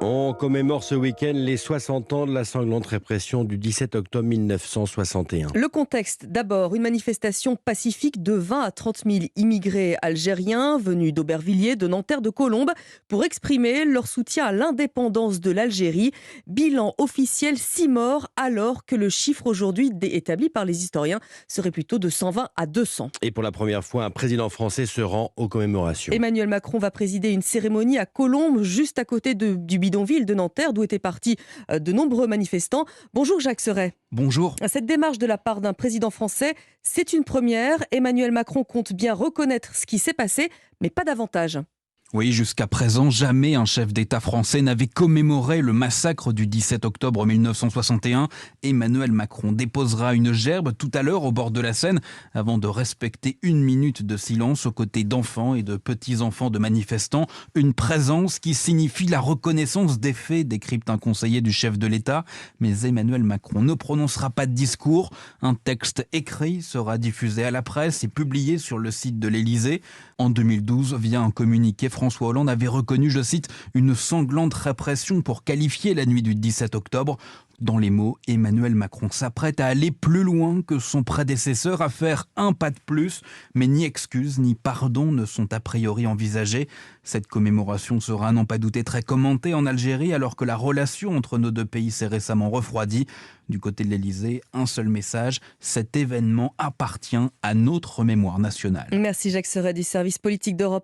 On commémore ce week-end les 60 ans de la sanglante répression du 17 octobre 1961. Le contexte, d'abord, une manifestation pacifique de 20 à 30 000 immigrés algériens venus d'Aubervilliers, de Nanterre, de Colombes pour exprimer leur soutien à l'indépendance de l'Algérie. Bilan officiel, 6 morts, alors que le chiffre aujourd'hui établi par les historiens serait plutôt de 120 à 200. Et pour la première fois, un président français se rend aux commémorations. Emmanuel Macron va présider une cérémonie à Colombes, juste à côté du bidonville de Nanterre, d'où étaient partis de nombreux manifestants. Bonjour Jacques Serret. Bonjour. Cette démarche de la part d'un président français, c'est une première. Emmanuel Macron compte bien reconnaître ce qui s'est passé, mais pas davantage. Oui, jusqu'à présent, jamais un chef d'État français n'avait commémoré le massacre du 17 octobre 1961. Emmanuel Macron déposera une gerbe tout à l'heure au bord de la Seine avant de respecter 1 minute de silence aux côtés d'enfants et de petits-enfants de manifestants. Une présence qui signifie la reconnaissance des faits, décrypte un conseiller du chef de l'État. Mais Emmanuel Macron ne prononcera pas de discours. Un texte écrit sera diffusé à la presse et publié sur le site de l'Élysée. En 2012, via un communiqué, François Hollande avait reconnu, je cite, une sanglante répression pour qualifier la nuit du 17 octobre. Dans les mots, Emmanuel Macron s'apprête à aller plus loin que son prédécesseur, à faire un pas de plus, mais ni excuse ni pardon ne sont a priori envisagés. Cette commémoration sera à n'en pas douter très commentée en Algérie, alors que la relation entre nos deux pays s'est récemment refroidie. Du côté de l'Élysée, un seul message, cet événement appartient à notre mémoire nationale. Merci Jacques Serret du service politique d'Europe.